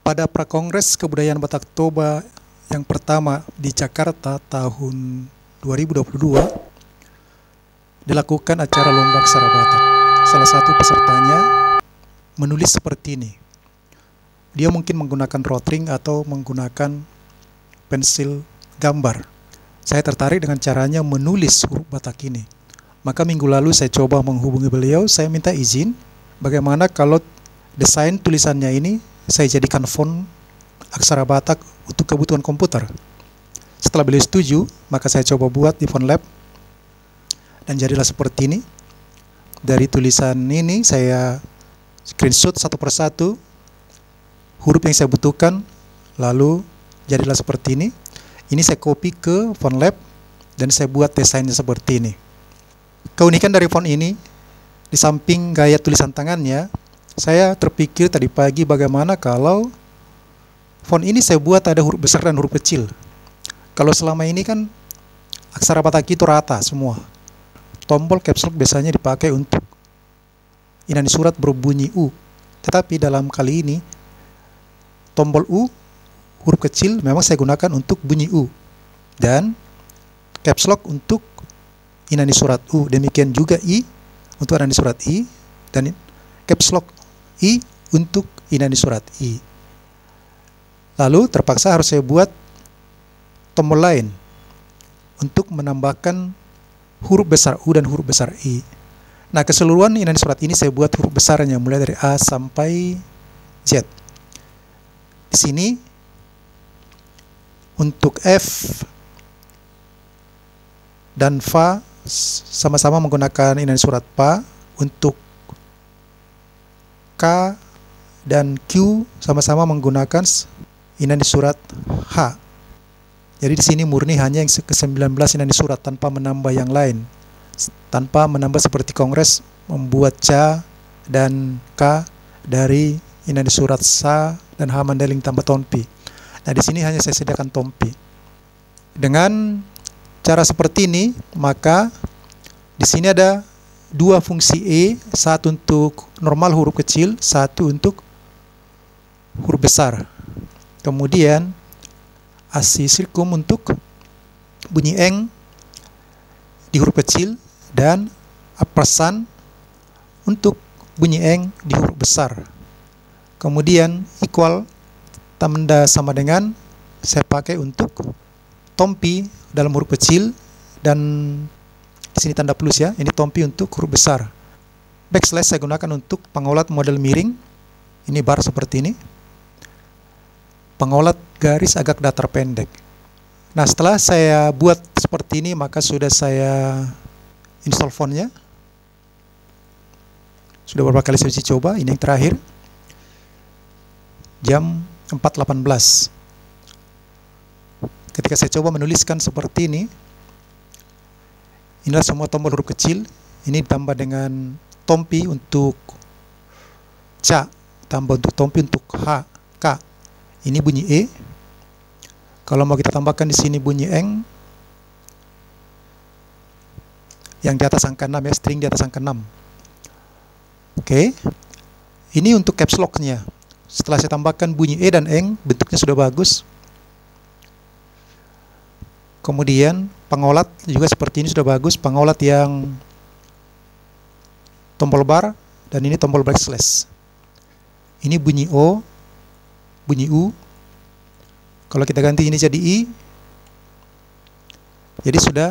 Pada Prakongres Kebudayaan Batak Toba yang pertama di Jakarta tahun 2022 dilakukan acara lomba aksara Batak. Salah satu pesertanya menulis seperti ini. Dia mungkin menggunakan rotring atau menggunakan pensil gambar. Saya tertarik dengan caranya menulis huruf Batak ini. Maka minggu lalu saya coba menghubungi beliau, saya minta izin bagaimana kalau desain tulisannya ini saya jadikan font aksara Batak untuk kebutuhan komputer. Setelah beliau setuju, maka saya coba buat di FontLab dan jadilah seperti ini. Dari tulisan ini saya screenshot satu persatu huruf yang saya butuhkan, lalu jadilah seperti ini. Ini saya copy ke FontLab dan saya buat desainnya seperti ini. Keunikan dari font ini, di samping gaya tulisan tangannya, saya terpikir tadi pagi bagaimana kalau font ini saya buat ada huruf besar dan huruf kecil. Kalau selama ini kan aksara Batak itu rata semua. Tombol caps lock biasanya dipakai untuk inani surat berbunyi U. Tetapi dalam kali ini tombol U huruf kecil memang saya gunakan untuk bunyi U dan caps lock untuk inani surat U. Demikian juga I untuk inani surat I dan caps lock I untuk inani surat I. Lalu terpaksa harus saya buat tombol lain untuk menambahkan huruf besar U dan huruf besar I. Nah, keseluruhan inani surat ini saya buat huruf besarnya mulai dari A sampai Z. Di sini untuk F dan Fa sama-sama menggunakan inani surat Pa. Untuk K dan Q sama-sama menggunakan inani surat H. Jadi di sini murni hanya yang ke-19 inani surat tanpa menambah yang lain. Tanpa menambah seperti Kongres membuat Ca dan K dari inani surat Sa dan H mandeling tambah tompi. Nah, di sini hanya saya sediakan tompi. Dengan cara seperti ini, maka di sini ada dua fungsi E, satu untuk normal huruf kecil, satu untuk huruf besar. Kemudian ASCII sirkum untuk bunyi eng di huruf kecil dan ampersand untuk bunyi eng di huruf besar. Kemudian equal tanda sama dengan saya pakai untuk tompi dalam huruf kecil dan di sini tanda plus ya, ini tompi untuk huruf besar. Backslash saya gunakan untuk pengolat model miring. Ini bar seperti ini. Pengolat garis agak datar pendek. Nah, setelah saya buat seperti ini, maka sudah saya install fontnya. Sudah beberapa kali saya uji coba, ini yang terakhir. Jam 4.18. Ketika saya coba menuliskan seperti ini, inilah semua tombol huruf kecil. Ini ditambah dengan tompi untuk Ca, tambah untuk tompi untuk H, K. Ini bunyi E. Kalau mau kita tambahkan di sini bunyi eng, yang di atas angka 6 ya, string di atas angka 6. Oke. Ini untuk caps lock-nya. Setelah saya tambahkan bunyi E dan eng, bentuknya sudah bagus. Kemudian pengolat juga seperti ini sudah bagus, pengolat yang tombol bar dan ini tombol backslash. Ini bunyi O, bunyi U. Kalau kita ganti ini jadi I, jadi sudah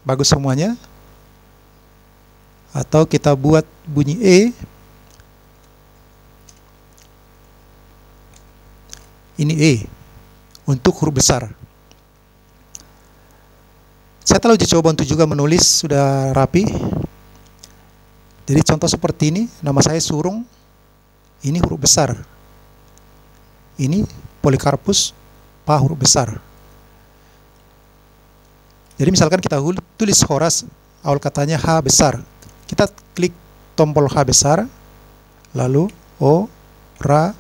bagus semuanya. Atau kita buat bunyi E, ini E untuk huruf besar. Saya telah uji coba untuk juga menulis, sudah rapi. Jadi contoh seperti ini, nama saya Surung, ini huruf besar. Ini Polikarpus, Pa huruf besar. Jadi misalkan kita tulis Horas, awal katanya H besar. Kita klik tombol H besar, lalu O, Ra,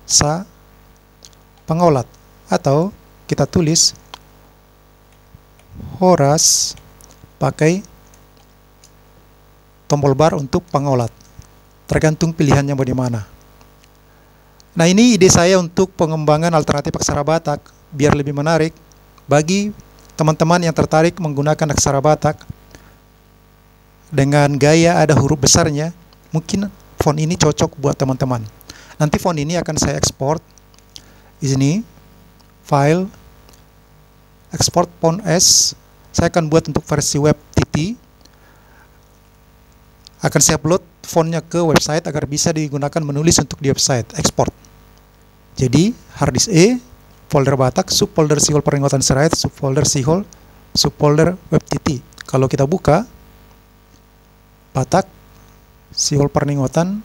Sa, pengolat. Atau kita tulis Horas pakai tombol bar untuk pengolat. Tergantung pilihannya bagaimana. Nah, ini ide saya untuk pengembangan alternatif aksara Batak biar lebih menarik bagi teman-teman yang tertarik menggunakan aksara Batak dengan gaya ada huruf besarnya. Mungkin font ini cocok buat teman-teman. Nanti font ini akan saya ekspor. Di sini, file, export font S. Saya akan buat untuk versi web TT. Akan saya upload fontnya ke website agar bisa digunakan menulis untuk di website. Export. Jadi, harddisk E, folder Batak, subfolder Sihol Perninggotan Serait, subfolder Sihol, subfolder WebTT. Kalau kita buka, Batak, Sihol Perninggotan,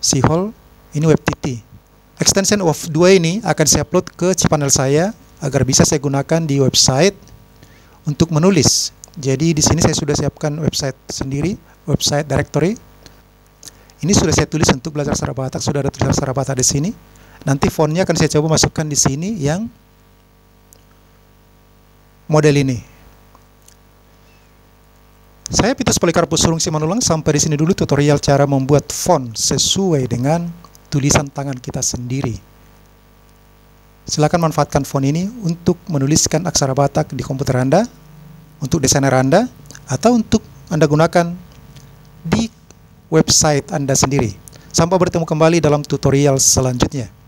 Sihol, ini WebTT. Extension of 2 ini akan saya upload ke cPanel saya agar bisa saya gunakan di website untuk menulis. Jadi di sini saya sudah siapkan website sendiri, website directory. Ini sudah saya tulis untuk belajar aksara Batak, sudah ada tulisan aksara Batak di sini. Nanti fontnya akan saya coba masukkan di sini yang model ini. Saya Pitus Polikarpus Sulung Simanulang, sampai di sini dulu tutorial cara membuat font sesuai dengan tulisan tangan kita sendiri. Silakan manfaatkan font ini untuk menuliskan aksara Batak di komputer Anda, untuk desainer Anda, atau untuk Anda gunakan di website Anda sendiri. Sampai bertemu kembali dalam tutorial selanjutnya.